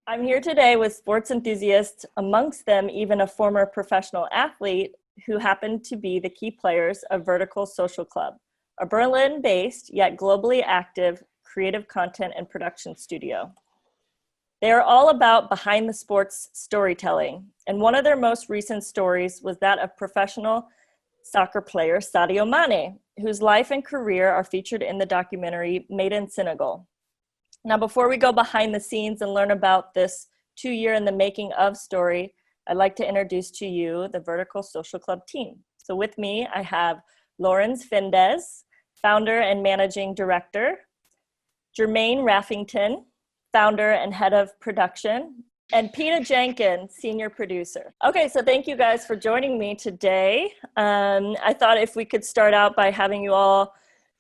I'm here today with sports enthusiasts, amongst them even a former professional athlete who happened to be the key players of Vertical Social Club, a Berlin-based yet globally active creative content and production studio. They are all about behind the sports storytelling, and one of their most recent stories was that of professional soccer player Sadio Mané, whose life and career are featured in the documentary Made in Senegal. Now, before we go behind the scenes and learn about this 2-year in the making of story, I'd like to introduce to you the Vertical Social Club team. So with me, I have Lorenz Fendes, founder and managing director, Jermain Raffington, founder and head of production, and Peta Jenkin, senior producer. Okay, so thank you guys for joining me today. I thought if we could start out by having you all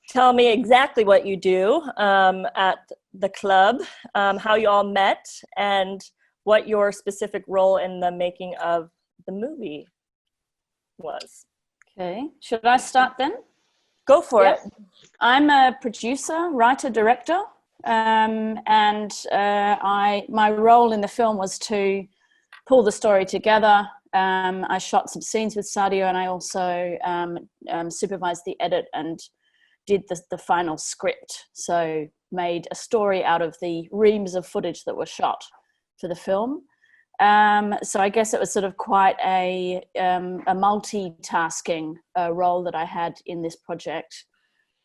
tell me exactly what you do at the club, how you all met, and what your specific role in the making of the movie was. Okay, should I start then? Go for it. I'm a producer, writer, director, and my role in the film was to pull the story together. I shot some scenes with Sadio, and I also supervised the edit and did the final script, so made a story out of the reams of footage that were shot for the film. So I guess it was sort of quite a multitasking role that I had in this project.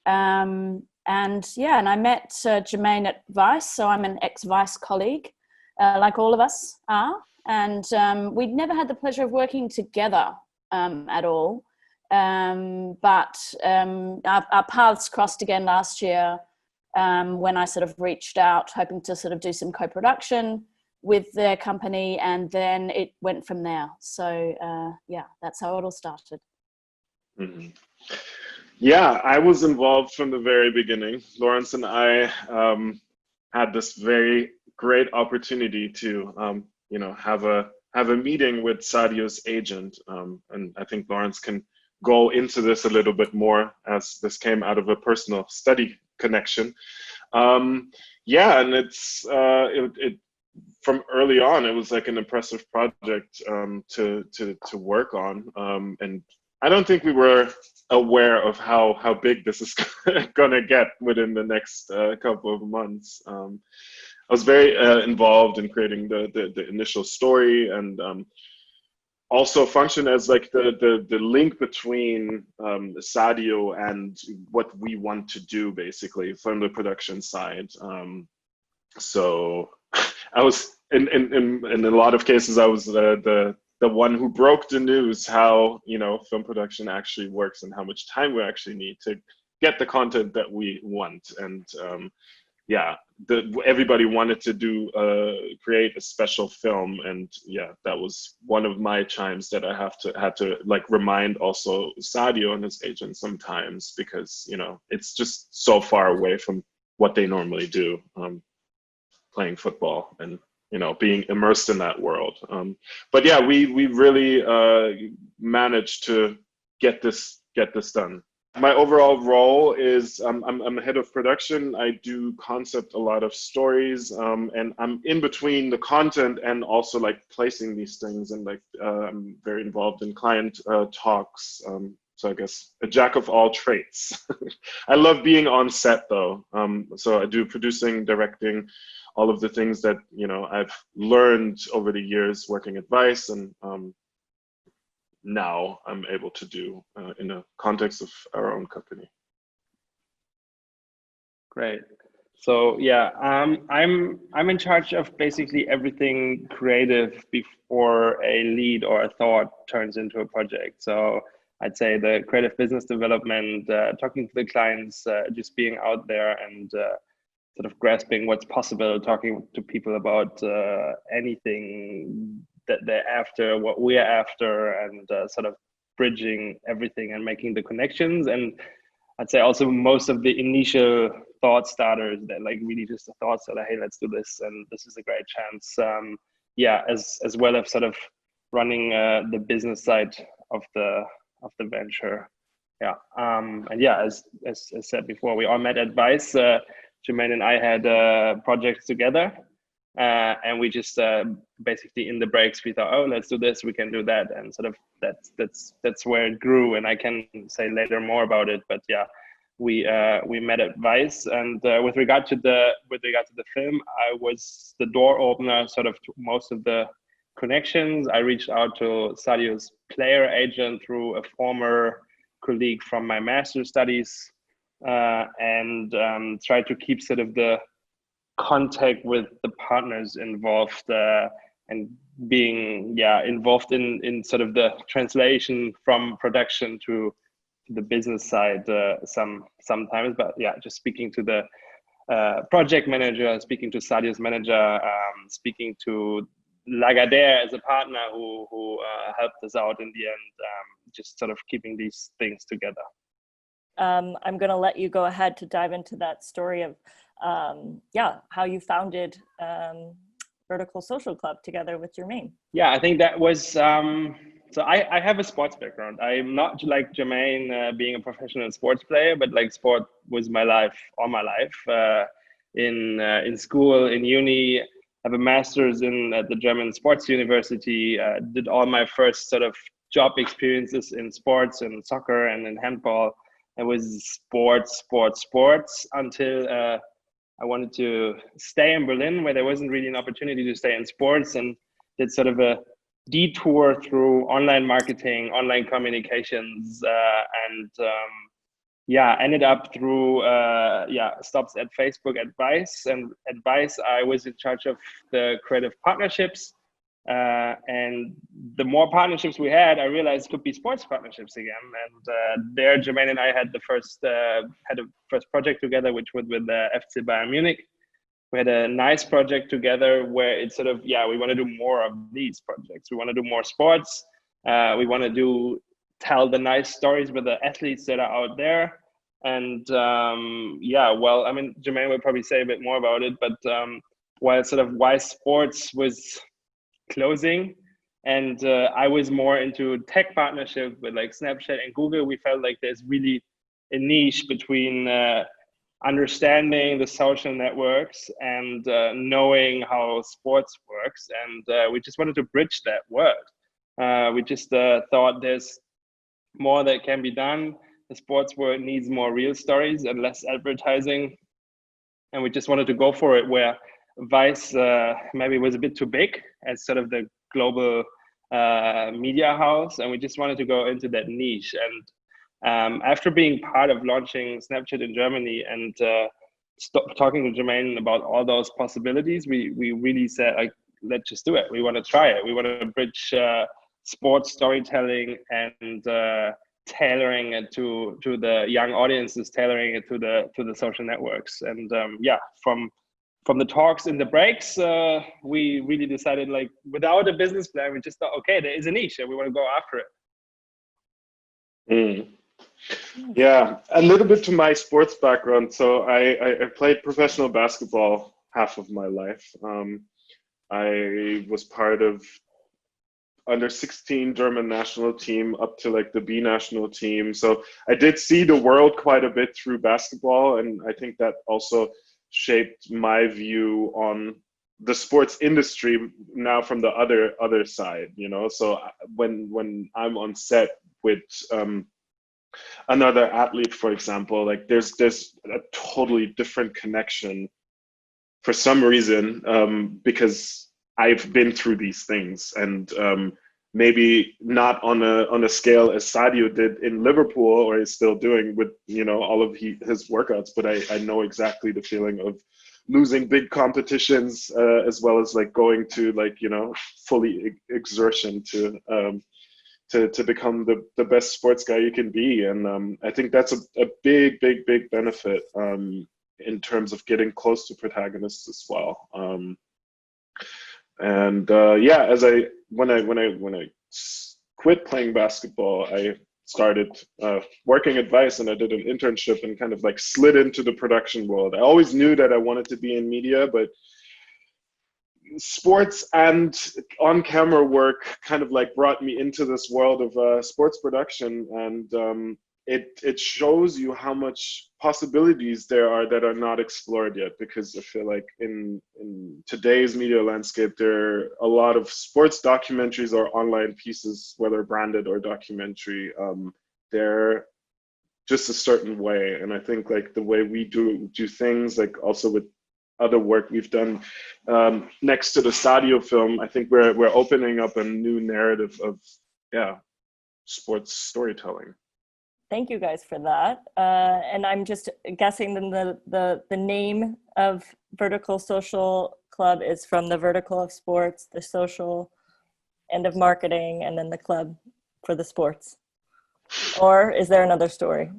And I met Jermain at Vice, so I'm an ex-Vice colleague, like all of us are. And we'd never had the pleasure of working together at all. But our paths crossed again last year when I sort of reached out hoping to sort of do some co-production with their company, and then it went from there. So that's how it all started. Mm-hmm. Yeah, I was involved from the very beginning. Lawrence and I had this very great opportunity to have a meeting with Sadio's agent, and I think Lawrence can go into this a little bit more, as this came out of a personal study connection. And it's it from early on, it was like an impressive project to work on, and I don't think we were aware of how big this is gonna get within the next couple of months. I was very involved in creating the initial story, and also function as like the link between Sadio and what we want to do, basically, from the production side. So I was in a lot of cases, I was the one who broke the news how film production actually works and how much time we actually need to get the content that we want. And everybody wanted to create a special film, and that was one of my chimes that I had to like remind also Sadio and his agent sometimes, because it's just so far away from what they normally do, playing football and being immersed in that world. But yeah, we really managed to get this done. My overall role is I'm head of production. I do concept a lot of stories, and I'm in between the content and also like placing these things, and like I'm very involved in client talks. So I guess a jack of all trades. I love being on set though. So I do producing, directing, all of the things that I've learned over the years working at Vice, and now I'm able to do in the context of our own company. Great. So I'm in charge of basically everything creative before a lead or a thought turns into a project. So I'd say the creative business development, talking to the clients, just being out there and sort of grasping what's possible, talking to people about anything that they're after, what we're after, and sort of bridging everything and making the connections. And I'd say also most of the initial thought starters that like really just the thoughts that, hey, let's do this, and this is a great chance. As well as sort of running the business side of the venture. As said before, we all met at Vice. Jermain and I had projects together, and we just basically in the breaks we thought, oh, let's do this, we can do that, and sort of that's where it grew. And I can say later more about it, but yeah, we met at Vice, and with regard to the film, I was the door opener sort of to most of the connections. I reached out to Sadio's player agent through a former colleague from my master's studies, and tried to keep sort of the contact with the partners involved, and being involved in sort of the translation from production to the business side sometimes. But yeah, just speaking to the project manager, speaking to Sadio's manager, speaking to Lagardère as a partner who helped us out in the end, just sort of keeping these things together. I'm going to let you go ahead to dive into that story of how you founded Vertical Social Club together with Jermain. Yeah, I think that was so I have a sports background. I'm not like Jermain being a professional sports player, but like sport was my life, all my life. In school, in uni, I have a master's at the German Sports University. Did all my first sort of job experiences in sports and soccer and in handball. It was sports until I wanted to stay in Berlin, where there wasn't really an opportunity to stay in sports, and did sort of a detour through online marketing, online communications, and ended up through stops at Facebook at Vice. And at Vice, I was in charge of the creative partnerships. And the more partnerships we had, I realized it could be sports partnerships again. And there, Jermain and I had the first project together, which was with the FC Bayern Munich. We had a nice project together where it's sort of, we want to do more of these projects. We want to do more sports. We want to tell the nice stories with the athletes that are out there. And I mean, Jermain will probably say a bit more about it, but why sports was closing, and I was more into tech partnership with like Snapchat and Google. We felt like there's really a niche between understanding the social networks and knowing how sports works, and we just wanted to bridge that world. We just thought there's more that can be done. The sports world needs more real stories and less advertising, and we just wanted to go for it, where Vice maybe was a bit too big as sort of the global media house, and we just wanted to go into that niche. And after being part of launching Snapchat in Germany and talking to Jermain about all those possibilities, we really said, like, let's just do it. We want to try it. We want to bridge sports storytelling and tailoring it to the young audiences, tailoring it to the social networks. And from the talks in the breaks, we really decided, like, without a business plan, we just thought, okay, there is a niche and we want to go after it. Yeah, a little bit to my sports background. So I played professional basketball half of my life. I was part of under 16 German national team up to like the B national team. So I did see the world quite a bit through basketball, and I think that also shaped my view on the sports industry now from the other side, you know. So when I'm on set with another athlete, for example, like there's a totally different connection for some reason, because I've been through these things, and maybe not on a scale as Sadio did in Liverpool, or is still doing with, you know, all of his workouts, but I know exactly the feeling of losing big competitions, as well as like going to, like, you know, fully exertion to become the best sports guy you can be. And I think that's a big benefit in terms of getting close to protagonists as well. When I quit playing basketball, I started working at Vice, and I did an internship and kind of like slid into the production world. I always knew that I wanted to be in media, but sports and on-camera work kind of like brought me into this world of sports production. And it shows you how much possibilities there are that are not explored yet, because I feel like in today's media landscape, there are a lot of sports documentaries or online pieces, whether branded or documentary, they're just a certain way. And I think like the way we do things, like also with other work we've done next to the Sadio film, I think we're opening up a new narrative of sports storytelling. Thank you guys for that. And I'm just guessing then the name of Vertical Social Club is from the vertical of sports, the social end of marketing, and then the club for the sports. Or is there another story?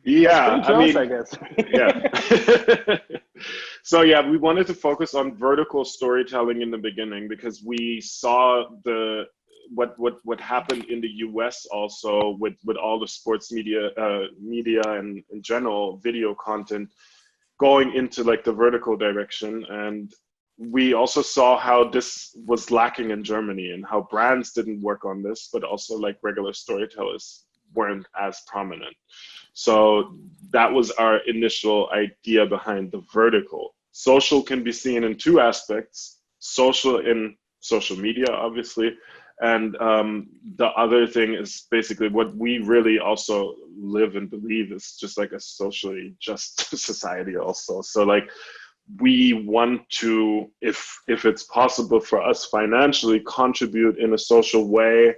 Yeah, close, I guess. Yeah. So yeah, we wanted to focus on vertical storytelling in the beginning because we saw what happened in the US also with all the sports media and in general video content going into like the vertical direction. And we also saw how this was lacking in Germany and how brands didn't work on this, but also like regular storytellers weren't as prominent. So that was our initial idea behind the vertical. Social can be seen in two aspects: social in social media, obviously, and the other thing is basically what we really also live and believe is just like a socially just society also. So like we want to, if it's possible for us financially, contribute in a social way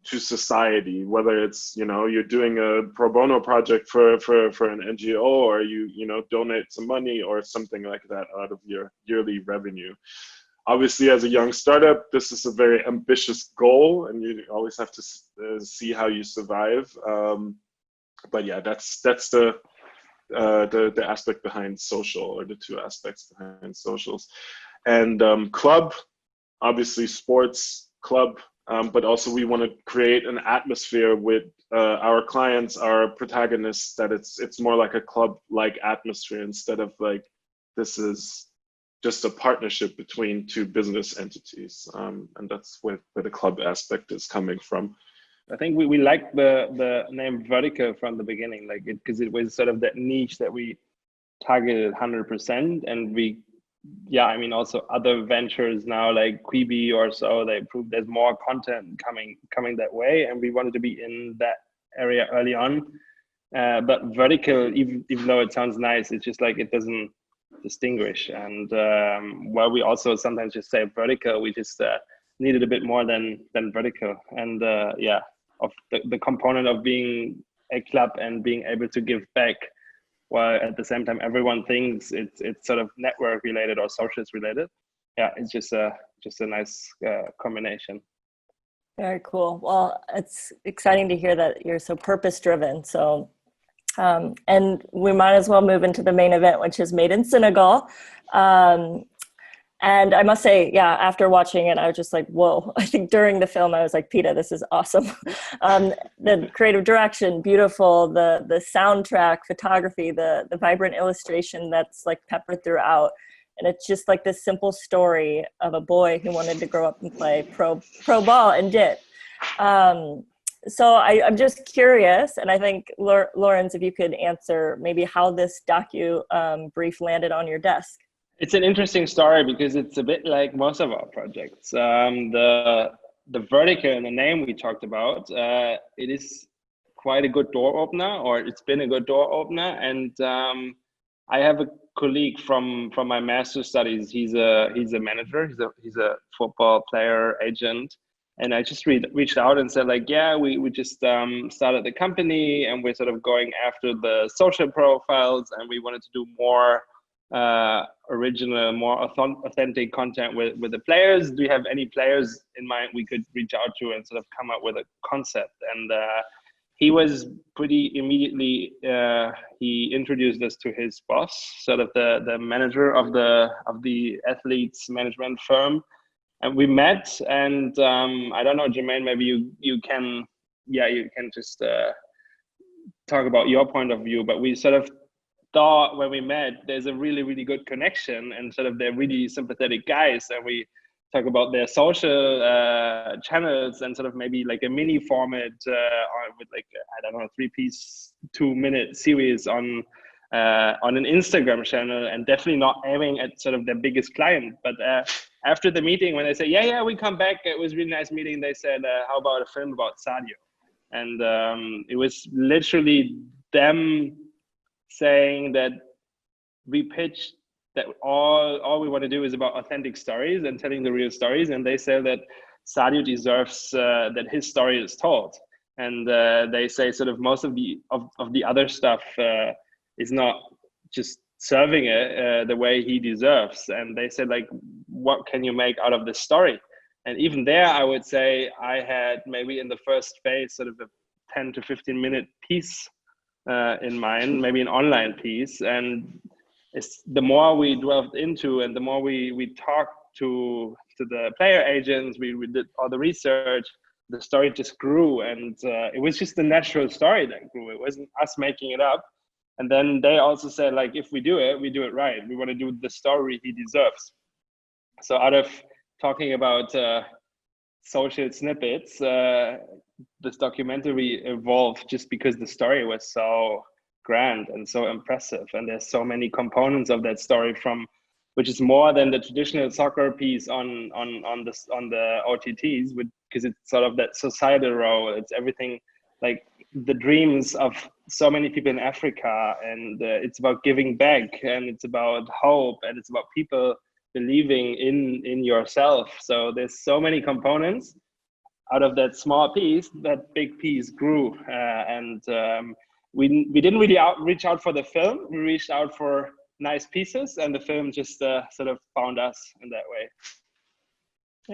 to society, whether it's, you know, you're doing a pro bono project for an NGO, or you know, donate some money or something like that out of your yearly revenue. Obviously, as a young startup, this is a very ambitious goal, and you always have to see how you survive. But yeah, that's the aspect behind social, or the two aspects behind socials. And club, obviously sports club, but also we want to create an atmosphere with our clients, our protagonists, that it's more like a club-like atmosphere instead of like this is just a partnership between two business entities. And that's where the club aspect is coming from. I think we liked the name vertical from the beginning, like because it was sort of that niche that we targeted 100%. And I mean, also other ventures now like Quibi or so, they prove there's more content coming that way, and we wanted to be in that area early on. But vertical, even though it sounds nice, it's just like it doesn't distinguish. And while we also sometimes just say vertical, we just needed a bit more than vertical. And of the component of being a club and being able to give back, while at the same time everyone thinks it's sort of network related or socials related. Yeah, it's just a nice combination. Very cool. Well, it's exciting to hear that you're so purpose driven. So, and we might as well move into the main event, which is made in Senegal. And I must say, yeah, after watching it, I was just like, whoa. I think during the film, I was like, Peta, this is awesome. The creative direction, beautiful. The soundtrack, photography, the vibrant illustration that's like peppered throughout. And it's just like this simple story of a boy who wanted to grow up and play pro ball and did. So I'm just curious, and I think, Lorenz, if you could answer maybe how this docu brief landed on your desk. It's an interesting story because it's a bit like most of our projects. The vertical and the name we talked about, it is quite a good door opener, or it's been a good door opener. And I have a colleague from my master's studies. He's a manager. He's a football player, agent. And I just reached out and said, like, yeah, we just started the company, and we're sort of going after the social profiles, and we wanted to do more original, more authentic content with the players. Do you have any players in mind we could reach out to and sort of come up with a concept? And he was pretty immediately, he introduced us to his boss, sort of the manager of the athletes management firm. And we met, and I don't know, Jermain, maybe you can just talk about your point of view, but we sort of thought when we met, there's a really, really good connection, and sort of they're really sympathetic guys. And we talk about their social channels and sort of maybe like a mini format with like, I don't know, 3-piece 2-minute series on an Instagram channel, and definitely not aiming at sort of their biggest client. But after the meeting, when they say, yeah, we come back, it was a really nice meeting, they said, how about a film about Sadio? And it was literally them saying that we pitched that all we want to do is about authentic stories and telling the real stories, and they say that Sadio deserves that his story is told. And they say sort of most of the other stuff is not just serving it the way he deserves. And they said, like, what can you make out of this story? And even there, I would say I had maybe in the first phase sort of a 10 to 15 minute piece in mind, maybe an online piece. And it's the more we delved into and the more we talked to the player agents, we did all the research, the story just grew. And it was just the natural story that grew. It wasn't us making it up. And then they also said, like, if we do it right. We want to do the story he deserves. So out of talking about social snippets, this documentary evolved just because the story was so grand and so impressive, and there's so many components of that story, from which is more than the traditional soccer piece on the OTTs, because it's sort of that societal role. It's everything, like the dreams of so many people in Africa, and it's about giving back, and it's about hope, and it's about people believing in yourself. So there's so many components. Out of that small piece, that big piece grew, and we didn't really reach out for the film. We reached out for nice pieces, and the film just sort of found us in that way.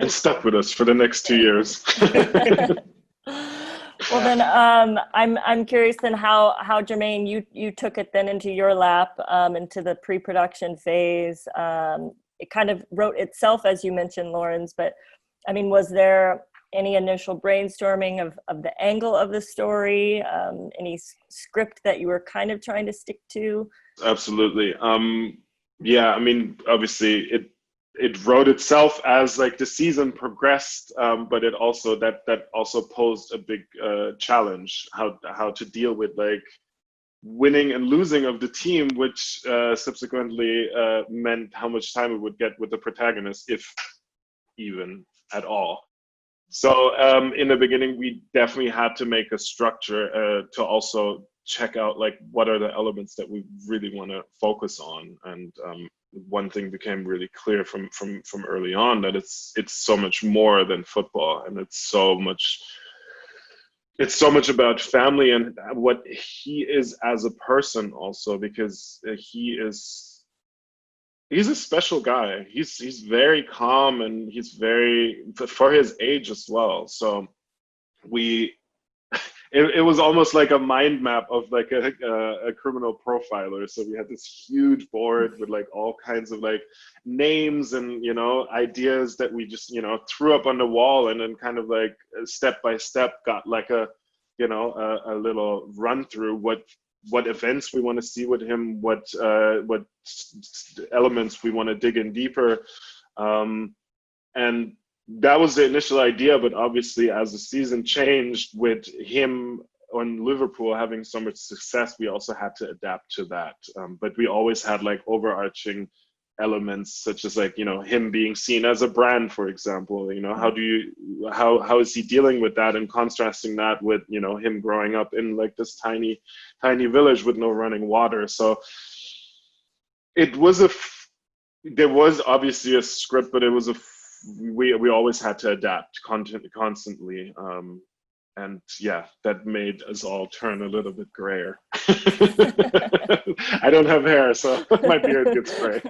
And stuck with us for the next 2 years. Well, then I'm curious then how Jermain, you took it then into your lap, into the pre-production phase. It kind of wrote itself, as you mentioned, Lorenz, but I mean, was there any initial brainstorming of the angle of the story, any script that you were kind of trying to stick to? Absolutely. Yeah, I mean, obviously it wrote itself as like the season progressed, but it also that also posed a big challenge, how to deal with like winning and losing of the team, which subsequently meant how much time it would get with the protagonist, if even at all. So in the beginning, we definitely had to make a structure to also check out like what are the elements that we really want to focus on. And one thing became really clear from early on, that it's so much more than football, and it's so much about family and what he is as a person also, because he's a special guy. He's very calm, and he's very, for his age as well. So it was almost like a mind map of like a criminal profiler. So we had this huge board with like all kinds of like names and, you know, ideas that we just, you know, threw up on the wall, and then kind of like step by step got like a little run through what events we want to see with him, what elements we want to dig in deeper, and that was the initial idea. But obviously, as the season changed, with him on Liverpool having so much success, we also had to adapt to that. But we always had like overarching elements, such as like, you know, him being seen as a brand, for example. You know, how is he dealing with that, and contrasting that with, you know, him growing up in like this tiny village with no running water. So it was there was obviously a script, but it was we always had to adapt constantly. And yeah, that made us all turn a little bit grayer. I don't have hair, so my beard gets gray.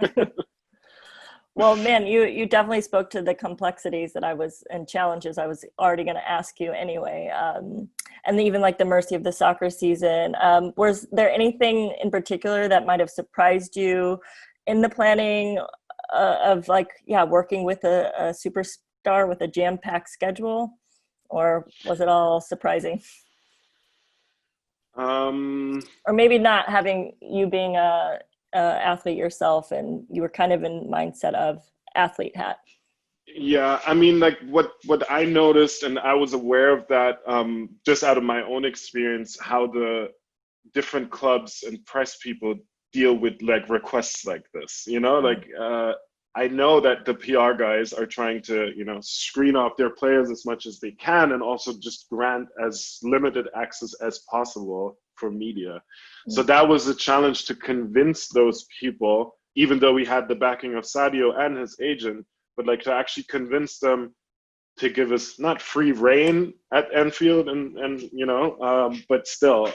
Well, man, you definitely spoke to the complexities and challenges I was already going to ask you anyway. And even like the mercy of the soccer season. Was there anything in particular that might have surprised you in the planning of like, working with a superstar with a jam-packed schedule? Or was it all surprising? Or maybe not, having you being a athlete yourself, and you were kind of in mindset of athlete hat. Yeah, I mean, like what I noticed, and I was aware of that just out of my own experience, how the different clubs and press people deal with like requests like this. Like I know that the PR guys are trying to, screen off their players as much as they can, and also just grant as limited access as possible for media. So that was a challenge to convince those people, even though we had the backing of Sadio and his agent, but like to actually convince them to give us not free reign at Anfield, but still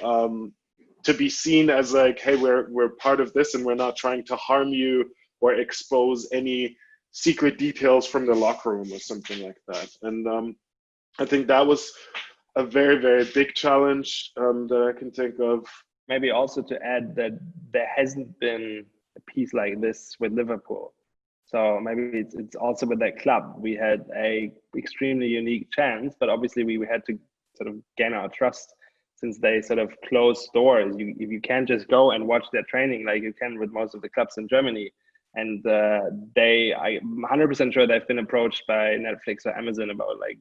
to be seen as like, hey, we're part of this, and we're not trying to harm you or expose any secret details from the locker room or something like that. And I think that was a very, very big challenge that I can think of. Maybe also to add that there hasn't been a piece like this with Liverpool. So maybe it's also with that club. We had a extremely unique chance, but obviously we had to sort of gain our trust, since they sort of closed doors. You can't just go and watch their training like you can with most of the clubs in Germany. And I'm 100% sure they've been approached by Netflix or Amazon about like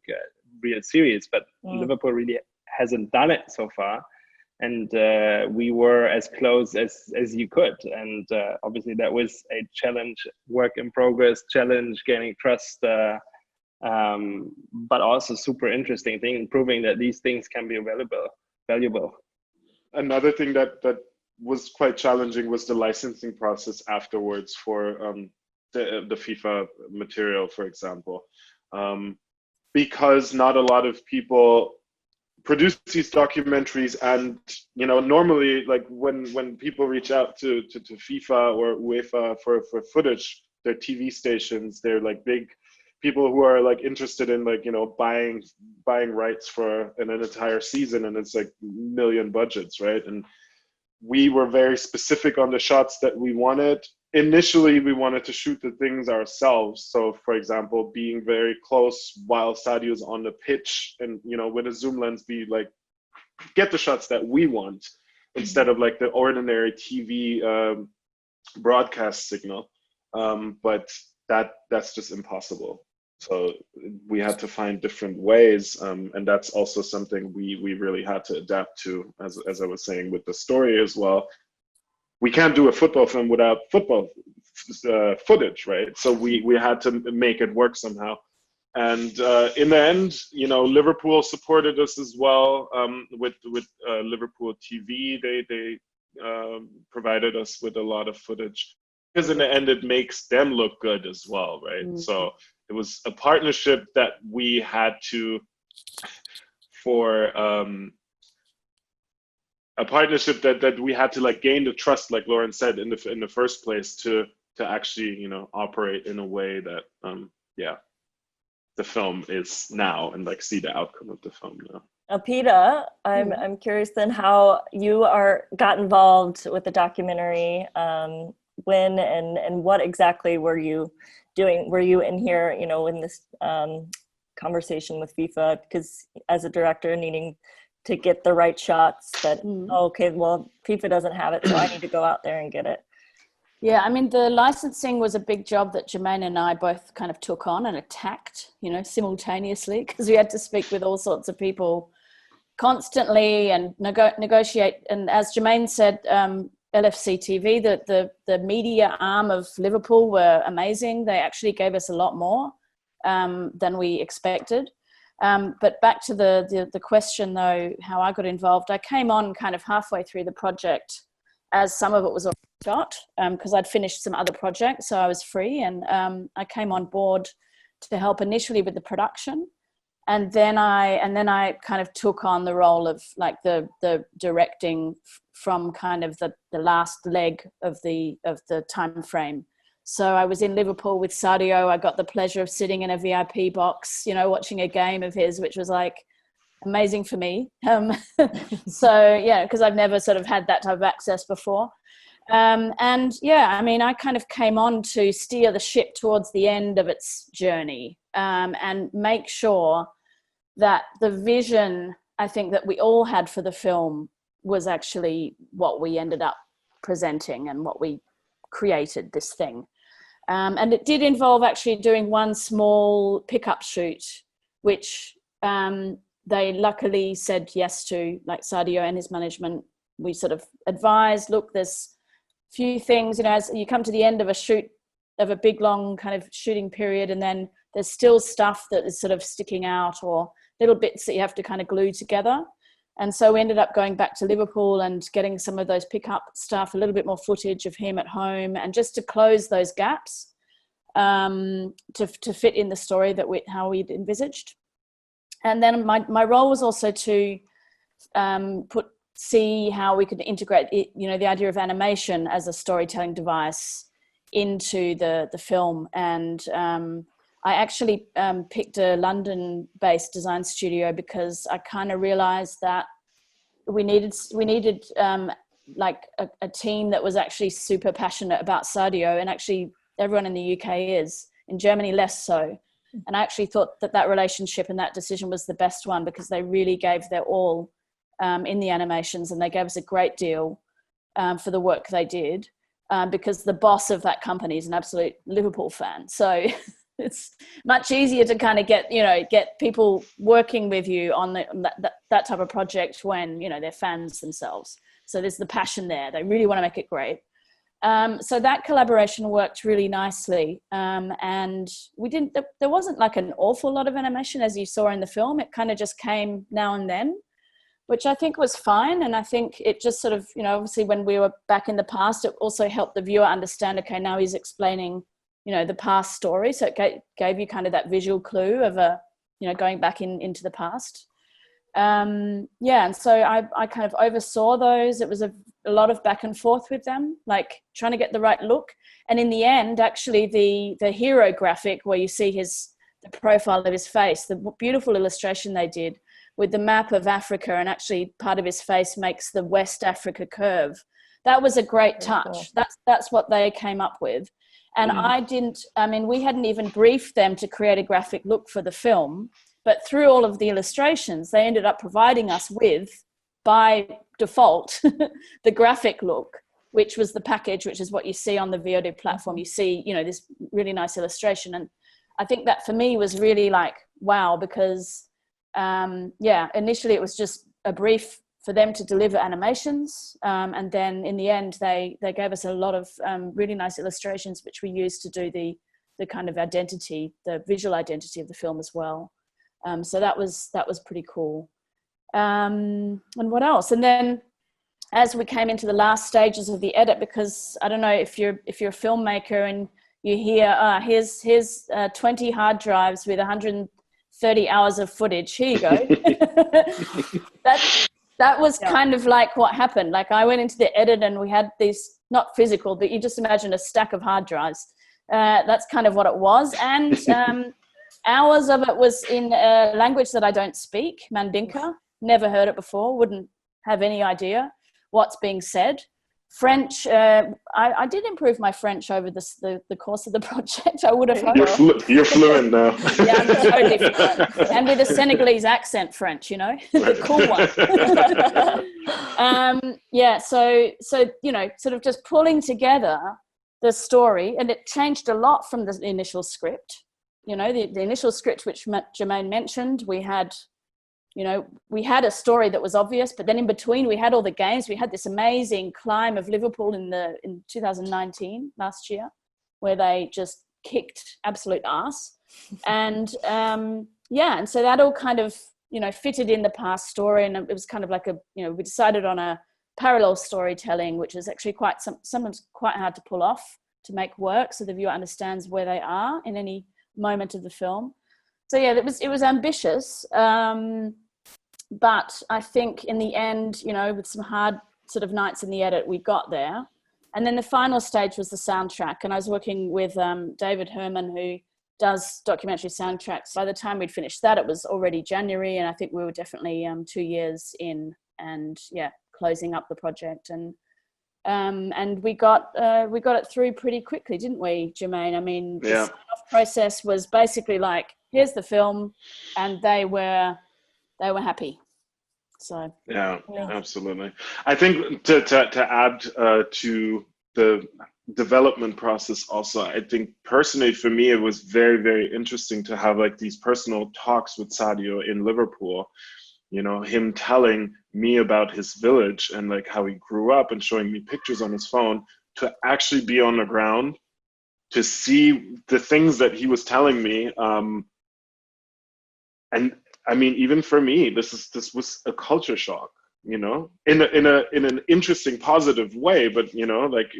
real series, but Liverpool really hasn't done it so far. And we were as close as you could. And obviously that was a challenge, work in progress, challenge gaining trust, but also super interesting thing, proving that these things can be valuable. Another thing that was quite challenging was the licensing process afterwards for the FIFA material, for example, because not a lot of people produce these documentaries, and normally, like when people reach out to FIFA or UEFA for footage, their TV stations, they're like big people who are like interested in like buying rights for an entire season, and it's like million budgets, right? And we were very specific on the shots that we wanted. Initially, we wanted to shoot the things ourselves. So, for example, being very close while Sadio's on the pitch, and with a zoom lens, be like, get the shots that we want instead of like the ordinary TV broadcast signal. But that's just impossible. So we had to find different ways, and that's also something we really had to adapt to, as I was saying with the story as well. We can't do a football film without football footage, right? So we had to make it work somehow. And in the end, Liverpool supported us as well with Liverpool TV. They provided us with a lot of footage, because in the end it makes them look good as well, right? Mm-hmm. So it was a partnership that we had to that we had to like gain the trust, like Lauren said, in the first place, to actually operate in a way that the film is now, and like see the outcome of the film now. Peta, I'm curious then how you got involved with the documentary. When and what exactly were you doing? Were you in here, in this conversation with FIFA? Because as a director, needing to get the right shots that, okay, well, FIFA doesn't have it, so I need to go out there and get it. Yeah, I mean, the licensing was a big job that Jermain and I both kind of took on and attacked, simultaneously, because we had to speak with all sorts of people constantly and negotiate. And as Jermain said, LFC TV, the media arm of Liverpool, were amazing. They actually gave us a lot more than we expected. But back to the question, though, how I got involved, I came on kind of halfway through the project, as some of it was already shot, because I'd finished some other projects, so I was free. And I came on board to help initially with the production. And then I kind of took on the role of like the directing from kind of the last leg of the time frame. So I was in Liverpool with Sadio. I got the pleasure of sitting in a VIP box, watching a game of his, which was like amazing for me. So yeah, because I've never sort of had that type of access before. And yeah, I mean, I kind of came on to steer the ship towards the end of its journey, and make sure that the vision, I think, that we all had for the film was actually what we ended up presenting and what we created, this thing. And it did involve actually doing one small pickup shoot, which they luckily said yes to, like Sadio and his management. We sort of advised, look, there's a few things, you know, as you come to the end of a shoot, of a big, long kind of shooting period, and then there's still stuff that is sort of sticking out or little bits that you have to kind of glue together. And so we ended up going back to Liverpool and getting some of those pickup stuff, a little bit more footage of him at home, and just to close those gaps to fit in the story that how we'd envisaged. And then my role was also to see how we could integrate it, you know, the idea of animation as a storytelling device into the film. And I actually picked a London-based design studio because I kind of realized that we needed like a team that was actually super passionate about Sadio, and actually everyone in the UK is, in Germany less so. And I actually thought that relationship and that decision was the best one, because they really gave their all in the animations, and they gave us a great deal for the work they did, because the boss of that company is an absolute Liverpool fan. So it's much easier to kind of get people working with you on that type of project when, you know, they're fans themselves. So there's the passion there. They really want to make it great. So that collaboration worked really nicely. And there wasn't like an awful lot of animation as you saw in the film. It kind of just came now and then, which I think was fine. And I think it just sort of, you know, obviously when we were back in the past, it also helped the viewer understand, okay, now he's explaining, you know, the past story. So it gave you kind of that visual clue of going back into the past. And so I kind of oversaw those. It was a lot of back and forth with them, like trying to get the right look. And in the end, actually the hero graphic where you see the profile of his face, the beautiful illustration they did with the map of Africa, and actually part of his face makes the West Africa curve. That was a great touch. Cool. That's what they came up with. And we hadn't even briefed them to create a graphic look for the film, but through all of the illustrations, they ended up providing us with, by default, the graphic look, which was the package, which is what you see on the VOD platform. You see, you know, this really nice illustration. And I think that for me was really like, wow, because, initially it was just a brief for them to deliver animations. And then in the end, they gave us a lot of really nice illustrations, which we used to do the kind of identity, the visual identity of the film as well. So that was pretty cool. And what else? And then as we came into the last stages of the edit, because I don't know if you're a filmmaker and you hear, here's 20 hard drives with 130 hours of footage. Here you go. That was kind of like what happened. Like I went into the edit and we had these, not physical, but you just imagine a stack of hard drives. That's kind of what it was. And hours of it was in a language that I don't speak, Mandinka. Never heard it before, wouldn't have any idea what's being said. French, I did improve my French over the course of the project, I would have hoped. You're fluent now. Yeah, I'm totally fluent. And with a Senegalese accent French, you know, the cool one. So, you know, sort of just pulling together the story, and it changed a lot from the initial script. You know, the initial script, which Jermain mentioned, we had a story that was obvious, but then in between we had all the games. We had this amazing climb of Liverpool in 2019, last year, where they just kicked absolute ass. And and so that all kind of, you know, fitted in the past story. And it was kind of like we decided on a parallel storytelling, which is actually sometimes quite hard to pull off, to make work so the viewer understands where they are in any moment of the film. So yeah, it was ambitious, but I think in the end, you know, with some hard sort of nights in the edit, we got there. And then the final stage was the soundtrack, and I was working with David Herman, who does documentary soundtracks. By the time we'd finished that, it was already January, and I think we were definitely 2 years in, and closing up the project. And we got it through pretty quickly, didn't we, Jermain? I mean, the sign-off process was basically like, here's the film, and they were happy. So yeah, absolutely. I think to add to the development process also. I think personally for me, it was very, very interesting to have like these personal talks with Sadio in Liverpool, you know, him telling me about his village and like how he grew up and showing me pictures on his phone, to actually be on the ground, to see the things that he was telling me. And I mean, even for me, this was a culture shock, you know, in an interesting, positive way. But you know, like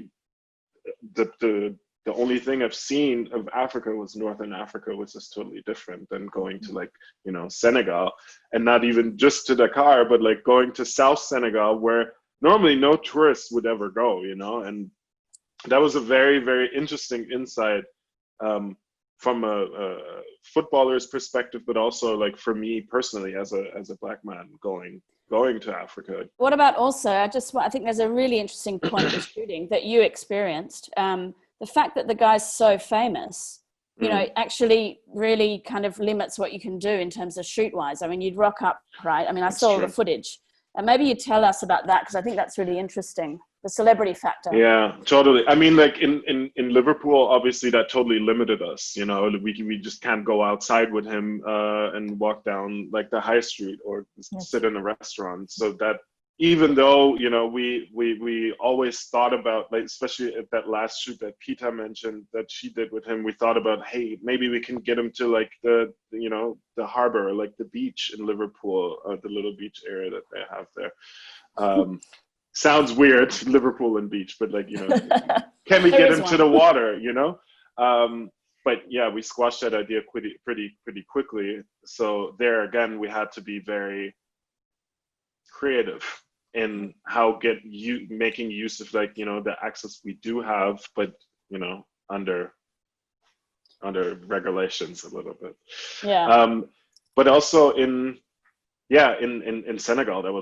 the only thing I've seen of Africa was Northern Africa, which is totally different than going to like, you know, Senegal, and not even just to Dakar, but like going to South Senegal, where normally no tourists would ever go, you know. And that was a very, very interesting insight from a footballer's perspective, but also like for me personally as a black man going to Africa. What about also, I think there's a really interesting point with shooting that you experienced. The fact that the guy's so famous, you know, actually really kind of limits what you can do in terms of shoot wise. I mean, you'd rock up, right? I mean, I saw the footage. And maybe you tell us about that, because I think that's really interesting. The celebrity factor. Yeah, totally. I mean, like in Liverpool, obviously that totally limited us. You know, we just can't go outside with him and walk down like the high street or sit in a restaurant. So that, even though, you know, we always thought about, like, especially at that last shoot that Peta mentioned that she did with him, we thought about, hey, maybe we can get him to like the harbor, like the beach in Liverpool, the little beach area that they have there. Sounds weird, Liverpool and beach, but like, you know, can we get him to the water, you know? But yeah, we squashed that idea pretty quickly. So there again, we had to be very creative in how making use of, like, you know, the access we do have, but, you know, under regulations a little bit. Yeah. But also in Senegal, it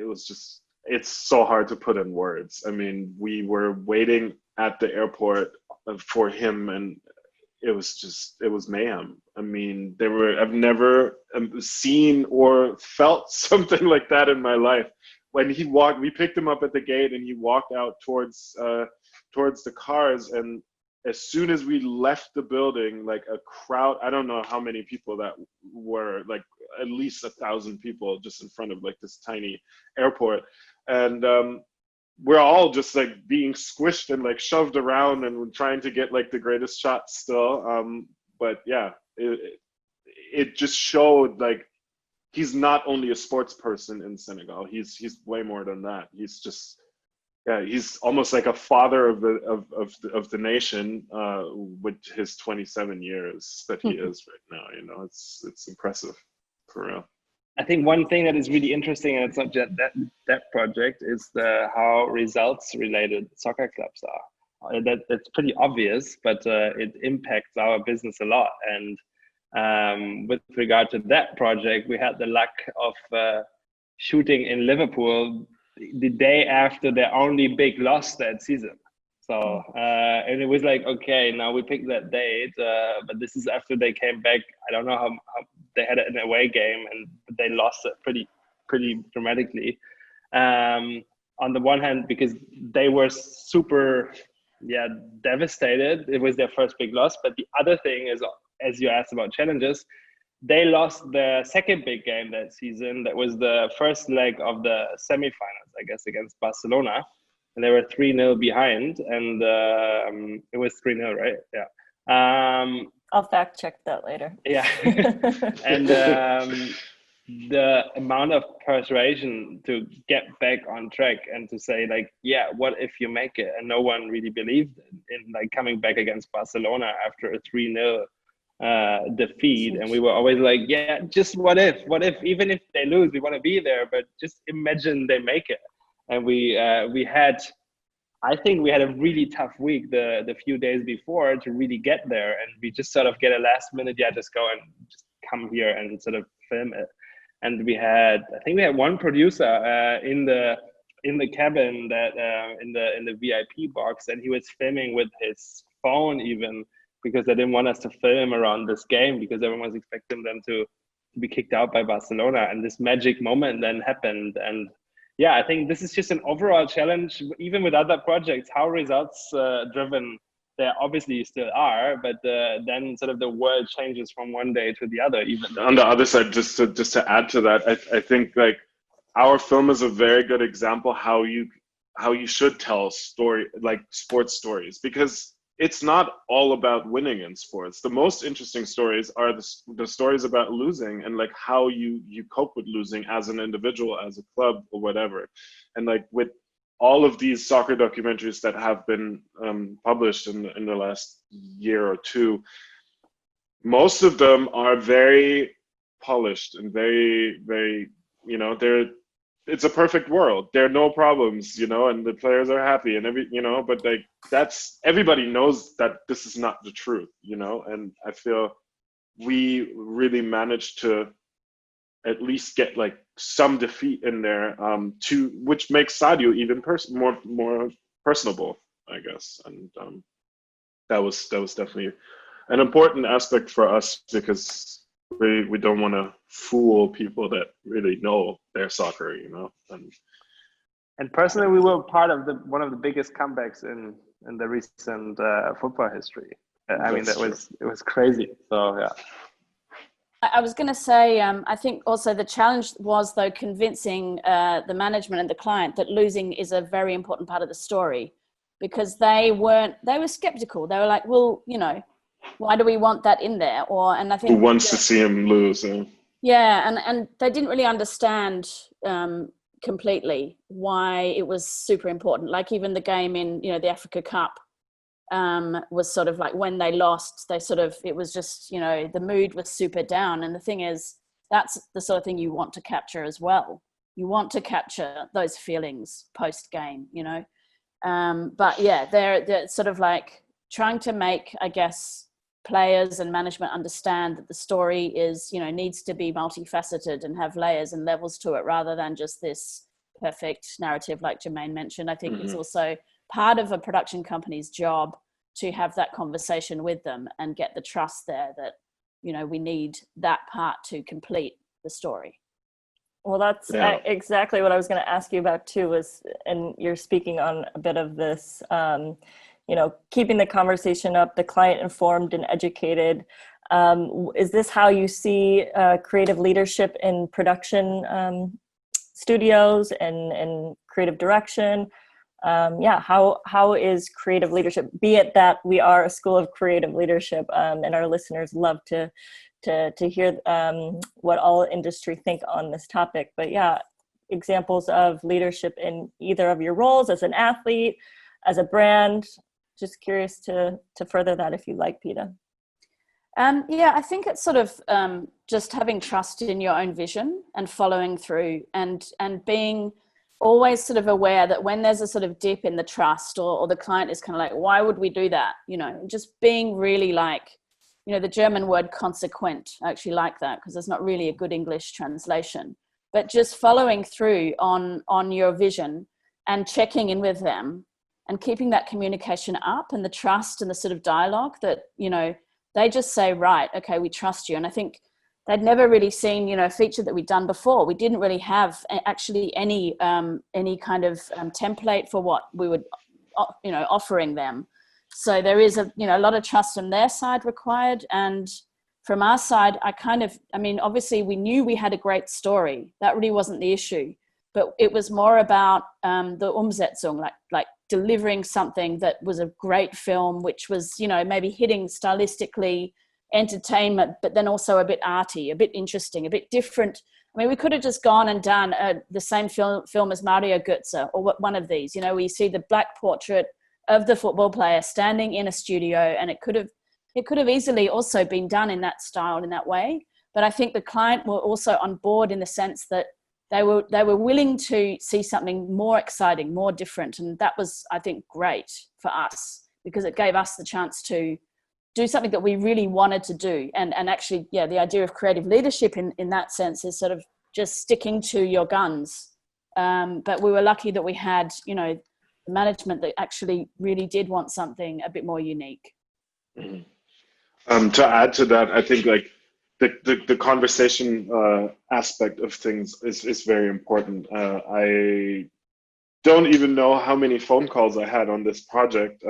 was just, it's so hard to put in words. I mean, we were waiting at the airport for him, and it was mayhem. I mean, I've never seen or felt something like that in my life. When we picked him up at the gate and he walked out towards the cars, and as soon as we left the building, like a crowd, I don't know how many people that were, like at least 1,000 people just in front of like this tiny airport. And we're all just like being squished and like shoved around, and we're trying to get like the greatest shots still. But yeah, it just showed like he's not only a sports person in Senegal. He's way more than that. He's just, yeah, he's almost like a father of the nation with his 27 years that he is right now. You know, it's impressive for real. I think one thing that is really interesting, and it's not just that project, is how results related soccer clubs are. That's pretty obvious, but it impacts our business a lot. And with regard to that project, we had the luck of shooting in Liverpool the day after their only big loss that season. So, and it was like, okay, now we picked that date, but this is after they came back. I don't know how they had an away game, and they lost it pretty dramatically. On the one hand, because they were super, devastated. It was their first big loss. But the other thing is, as you asked about challenges, they lost the second big game that season. That was the first leg of the semifinals, I guess, against Barcelona. And they were 3-0 behind, and it was 3-0, right? Yeah. I'll fact check that later. Yeah. And the amount of persuasion to get back on track and to say, like, yeah, what if you make it? And no one really believed in like coming back against Barcelona after a 3-0 defeat. And we were always like, yeah, just what if, even if they lose, we want to be there, but just imagine they make it. And I think we had a really tough week the few days before to really get there. And we just sort of get a last minute, just go and just come here and sort of film it. And I think we had one producer in the cabin that in the VIP box, and he was filming with his phone even, because they didn't want us to film around this game, because everyone was expecting them to be kicked out by Barcelona. And this magic moment then happened. And yeah, I think this is just an overall challenge, even with other projects, how results driven they obviously still are, but then sort of the world changes from one day to the other. Even on the other side, just to add to that, I think like our film is a very good example how you should tell sports stories, because it's not all about winning in sports. The most interesting stories are the stories about losing, and like how you cope with losing as an individual, as a club, or whatever. And like with all of these soccer documentaries that have been published in the last year or two, most of them are very polished and very, very, it's a perfect world. There are no problems, and the players are happy and but like everybody knows that this is not the truth, and I feel we really managed to at least get like some defeat in there, which makes Sadio even more personable, I guess. And that was definitely an important aspect for us, because we don't want to fool people that really know their soccer, And personally, we were part of one of the biggest comebacks in the recent football history. I mean, it was crazy. So yeah. I was going to say, I think also the challenge was, though, convincing the management and the client that losing is a very important part of the story, because they were skeptical. They were like, well, why do we want that in there? And I think who wants to see him lose? Yeah, and they didn't really understand completely why it was super important. Like even the game in the Africa Cup was sort of like, when they lost, it was just the mood was super down. And the thing is, that's the sort of thing you want to capture as well. You want to capture those feelings post game, But yeah, they're sort of like trying to make, I guess, players and management understand that the story is, needs to be multifaceted and have layers and levels to it, rather than just this perfect narrative like Jermain mentioned. I think it's also part of a production company's job to have that conversation with them and get the trust there that, we need that part to complete the story. Well, that's exactly what I was going to ask you about too, and you're speaking on a bit of this, keeping the conversation up, the client informed and educated. Is this how you see creative leadership in production studios and creative direction? How is creative leadership, be it that we are a school of creative leadership, and our listeners love to hear what all industry think on this topic, but examples of leadership in either of your roles as an athlete, as a brand. Just curious to further that, if you like, Peta. I think it's sort of just having trust in your own vision and following through, and being always sort of aware that when there's a sort of dip in the trust, or the client is kind of like, why would we do that? Just being really like, the German word consequent, I actually like that, because there's not really a good English translation, but just following through on your vision and checking in with them and keeping that communication up, and the trust and the sort of dialogue that, they just say, right, okay, we trust you. And I think they'd never really seen, a feature that we'd done before. We didn't really have actually any kind of template for what we would, offering them. So there is a lot of trust on their side required. And from our side, obviously we knew we had a great story. That really wasn't the issue, but it was more about the Umsetzung, like delivering something that was a great film, which was, maybe hitting stylistically, entertainment, but then also a bit arty, a bit interesting, a bit different. I mean, we could have just gone and done the same film as Mario Götze, or one of these, where you see the black portrait of the football player standing in a studio, and it could have easily also been done in that style, in that way. But I think the client were also on board in the sense that they were willing to see something more exciting, more different. And that was, I think, great for us, because it gave us the chance to do something that we really wanted to do. And actually, the idea of creative leadership in that sense is sort of just sticking to your guns. But we were lucky that we had, the management that actually really did want something a bit more unique. To add to that, I think the conversation aspect of things is very important. I don't even know how many phone calls I had on this project,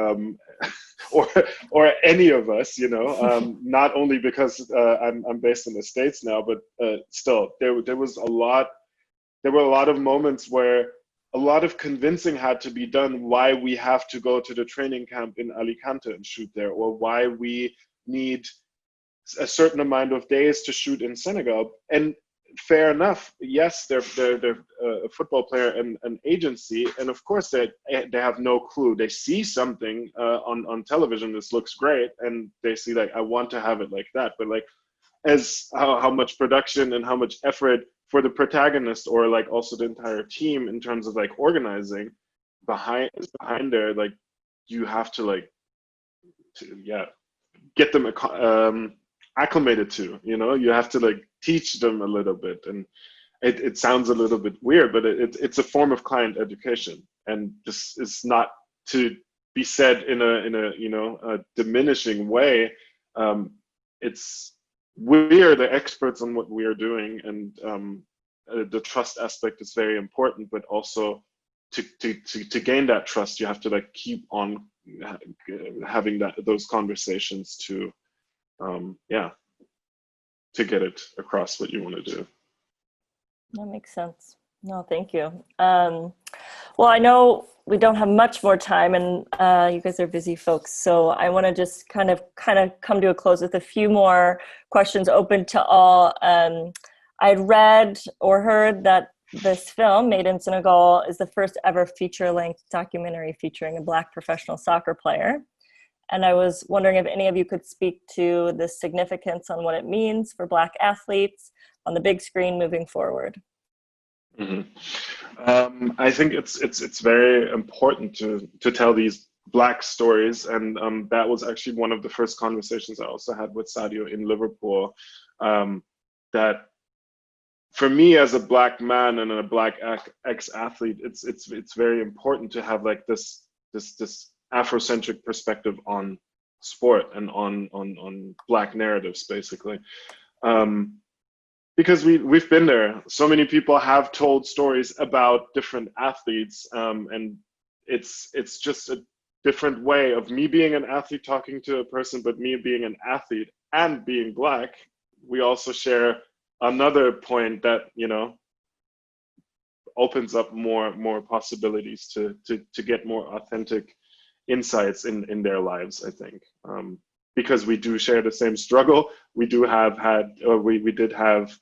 or any of us, not only because I'm based in the States now, but still there was a lot. There were a lot of moments where a lot of convincing had to be done why we have to go to the training camp in Alicante and shoot there, or why we need a certain amount of days to shoot in Senegal. And fair enough, yes, they're a football player and an agency, and of course they have no clue. They see something on television, this looks great, and they see like, I want to have it like that. But like, as how much production and how much effort for the protagonist, or like also the entire team in terms of like organizing behind there, like you have to get them acclimated to, you have to like teach them a little bit. And it sounds a little bit weird, but it's a form of client education, and this is not to be said in a diminishing way. We're the experts on what we are doing, and the trust aspect is very important. But also, to gain that trust, you have to like keep on having those conversations to get it across what you want to do. That makes sense. No, thank you. Well, I know we don't have much more time, and you guys are busy folks, so I want to just kind of come to a close with a few more questions open to all. I'd read or heard that this film, Made in Senegal, is the first ever feature-length documentary featuring a Black professional soccer player. And I was wondering if any of you could speak to the significance on what it means for Black athletes on the big screen moving forward. Mm-hmm. I think it's very important to tell these Black stories, and that was actually one of the first conversations I also had with Sadio in Liverpool. That for me as a Black man and a Black ex-athlete, it's very important to have like this Afrocentric perspective on sport and on Black narratives, basically. Because we've been there. So many people have told stories about different athletes, and it's just a different way of me being an athlete talking to a person, but me being an athlete and being Black. We also share another point that opens up more possibilities to get more authentic insights in their lives, I think. Because we do share the same struggle. We do we did have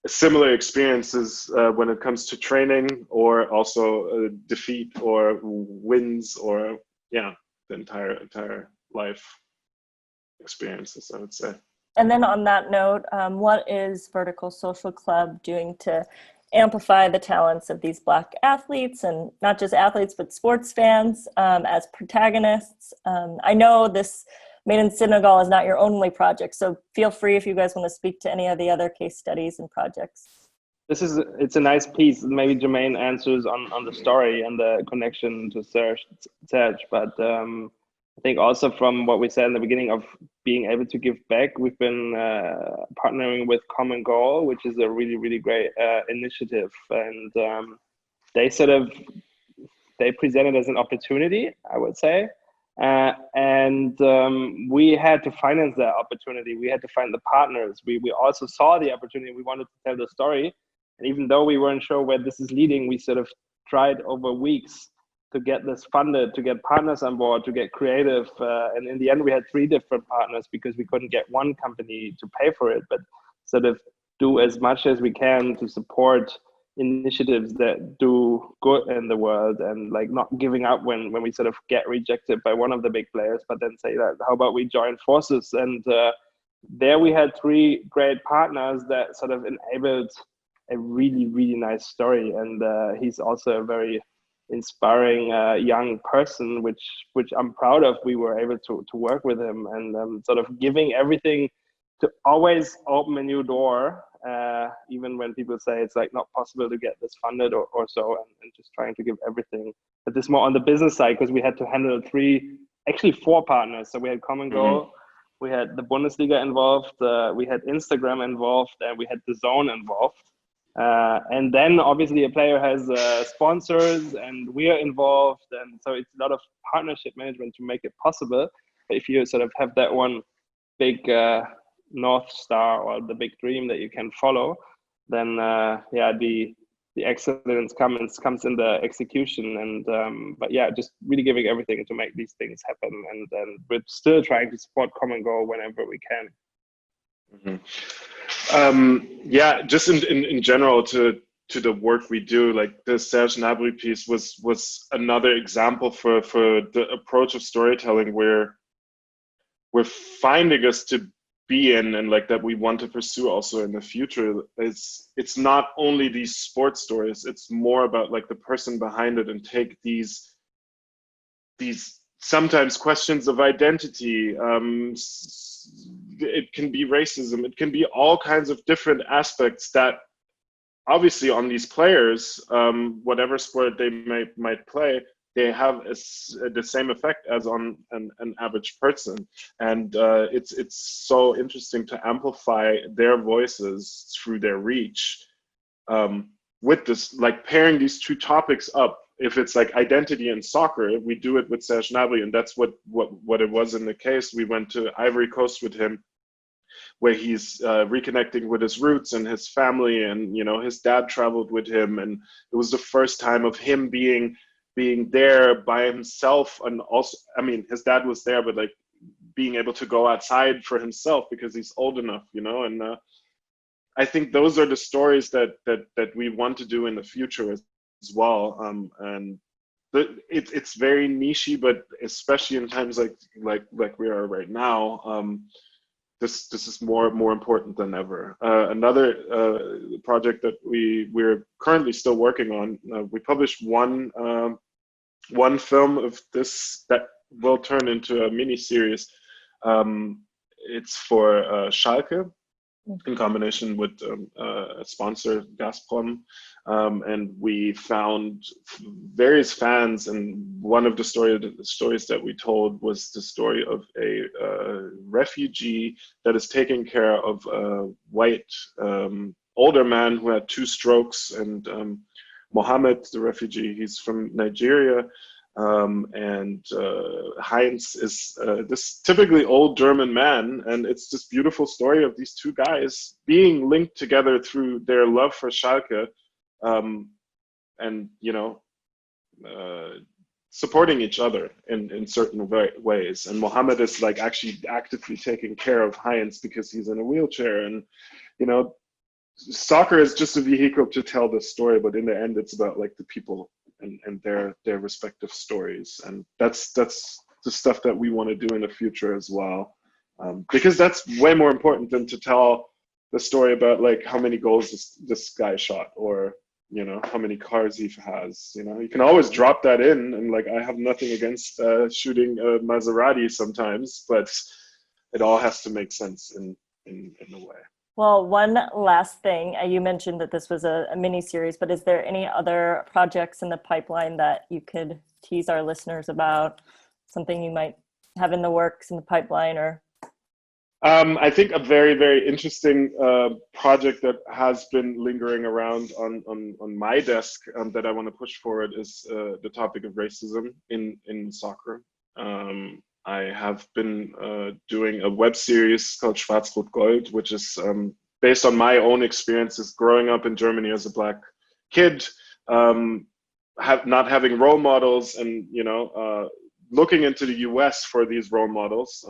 similar experiences when it comes to training, or also defeat or wins, or the entire life experiences, I would say. And then on that note, what is Vertical Social Club doing to amplify the talents of these Black athletes, and not just athletes, but sports fans as protagonists? I know this Made in Senegal is not your only project, so feel free if you guys want to speak to any of the other case studies and projects. It's a nice piece. Maybe Jermain answers on the story and the connection to Serge, but I think also from what we said in the beginning of being able to give back, we've been partnering with Common Goal, which is a really, really great initiative. And they presented as an opportunity, I would say. And we had to finance that opportunity. We had to find the partners. We also saw the opportunity. We wanted to tell the story. And even though we weren't sure where this is leading, we sort of tried over weeks to get this funded, to get partners on board, to get creative. And in the end, we had 3 different partners because we couldn't get one company to pay for it, but sort of do as much as we can to support initiatives that do good in the world, and like not giving up when we sort of get rejected by one of the big players, but then say that, how about we join forces? And there we had 3 great partners that sort of enabled a really, really nice story. And he's also a very inspiring young person, which I'm proud of. We were able to work with him, and sort of giving everything to always open a new door, even when people say it's like not possible to get this funded or so, and just trying to give everything. But this more on the business side, because we had to handle 4 partners. So we had Common Goal, we had the Bundesliga involved, we had Instagram involved, and we had the Zone involved. And then obviously a player has sponsors, and we are involved, and so it's a lot of partnership management to make it possible. If you sort of have that one big North Star or the big dream that you can follow, then the excellence comes in the execution. And but yeah, just really giving everything to make these things happen, and we're still trying to support Common Goal whenever we can. Yeah, just in general to the work we do, like the Serge Gnabry piece was another example for the approach of storytelling where we're finding us to be in, and like that we want to pursue also in the future. It's not only these sports stories, it's more about like the person behind it, and take these sometimes questions of identity. It can be racism, it can be all kinds of different aspects that obviously on these players, whatever sport they might play, they have the same effect as on an average person. And it's so interesting to amplify their voices through their reach, with this, like pairing these two topics up. If it's like identity and soccer, we do it with Serge Gnabry, and that's what it was in the case. We went to Ivory Coast with him, where he's reconnecting with his roots and his family, and his dad traveled with him, and it was the first time of him being there by himself. And also, I mean, his dad was there, but like being able to go outside for himself because he's old enough, and I think those are the stories that we want to do in the future as well. And it's very nichey, but especially in times like we are right now, this is more important than ever. Another project that we're currently still working on, we published one film of this that will turn into a mini series. It's for Schalke, in combination with a sponsor, Gazprom, and we found various fans, and one of the stories that we told was the story of a refugee that is taking care of a white older man who had 2 strokes, and Mohammed, the refugee, he's from Nigeria. And Heinz is this typically old German man, and it's this beautiful story of these 2 guys being linked together through their love for Schalke, and supporting each other in certain ways. And Mohammed is like actually actively taking care of Heinz because he's in a wheelchair, and soccer is just a vehicle to tell this story, but in the end, it's about like the people and their respective stories. And that's the stuff that we want to do in the future as well, because that's way more important than to tell the story about like how many goals this guy shot, or how many cars he has. You can always drop that in, and like I have nothing against shooting a Maserati sometimes, but it all has to make sense in a way. Well, one last thing. You mentioned that this was a mini-series, but is there any other projects in the pipeline that you could tease our listeners about? Something you might have in the works, in the pipeline, or? I think a very, very interesting project that has been lingering around on my desk, that I want to push forward, is the topic of racism in soccer. I have been doing a web series called Schwarz-Rot-Gold, which is based on my own experiences growing up in Germany as a Black kid, not having role models, and looking into the US for these role models.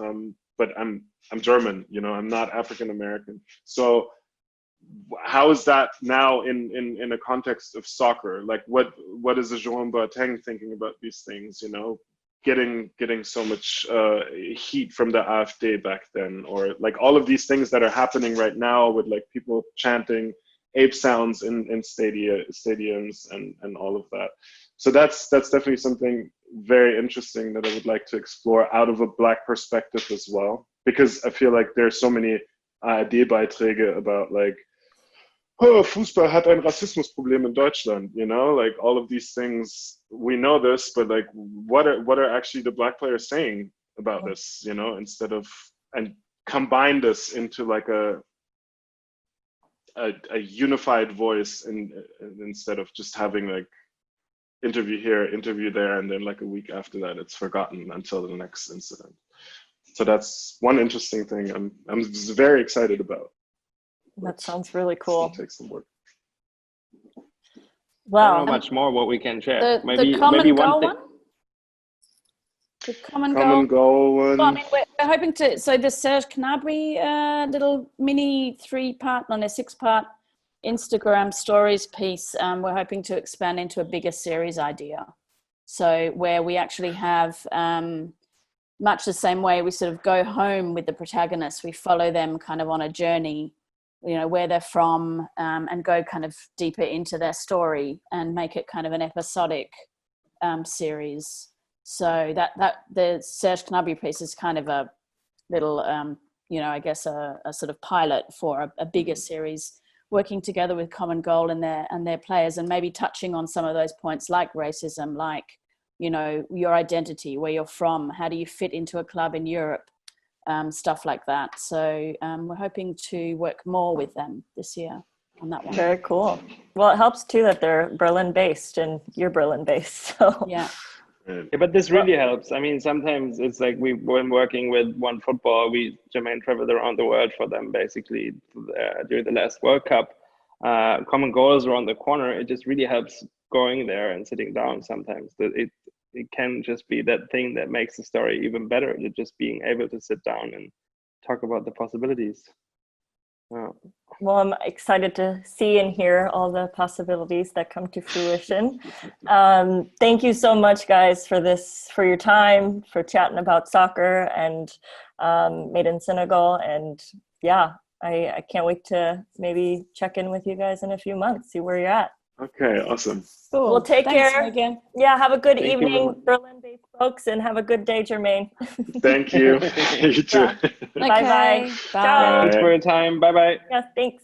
But I'm German, I'm not African American. So how is that now in a context of soccer? Like what is a Jerome Boateng thinking about these things? Getting so much heat from the AfD back then, or like all of these things that are happening right now with like people chanting ape sounds in stadiums and all of that. So that's definitely something very interesting that I would like to explore out of a Black perspective as well, because I feel like there's so many ARD-Beiträge about like, oh, Fußball hat ein Rassismusproblem in Deutschland, like all of these things. We know this, but like what are actually the Black players saying about this, instead of combine this into like a unified voice, and instead of just having like interview here, interview there, and then like a week after that it's forgotten until the next incident. So that's one interesting thing I'm just very excited about. That sounds really cool. It'll take some work. I Well, don't know much more what we can share. The common goal one? The common goal? one. Well, I mean, we're hoping to, so the Serge Gnabry little mini 6-part Instagram stories piece, we're hoping to expand into a bigger series idea. So where we actually have, much the same way we sort of go home with the protagonists, we follow them kind of on a journey, you know, where they're from, and go kind of deeper into their story and make it kind of an episodic series. So that the Serge Gnabry piece is kind of a little, you know, I guess a sort of pilot for a bigger series, working together with Common Goal and their players, and maybe touching on some of those points like racism, like, you know, your identity, where you're from, how do you fit into a club in Europe, stuff like that. So we're hoping to work more with them this year on that one. very cool. Well, it helps too that they're Berlin based and you're Berlin based. So Yeah. Yeah, but this really helps. I mean, sometimes it's like when working with One Football, Jermain traveled around the world for them basically during the last World Cup. Common Goals around the corner. It just really helps going there and sitting down sometimes. It can just be that thing that makes the story even better, just being able to sit down and talk about the possibilities. Well, I'm excited to see and hear all the possibilities that come to fruition. Thank you so much, guys, for your time, for chatting about soccer and Made in Senegal. And yeah, I can't wait to maybe check in with you guys in a few months, see where you're at. Okay, awesome. Cool. Well, take Thanks, care. Megan. Yeah, have a good Thank evening, you. Berlin-based folks, and have a good day, Jermain. Thank you. You too. Bye-bye. Okay, Ciao. Thanks for your time. Bye-bye. Yeah, thanks.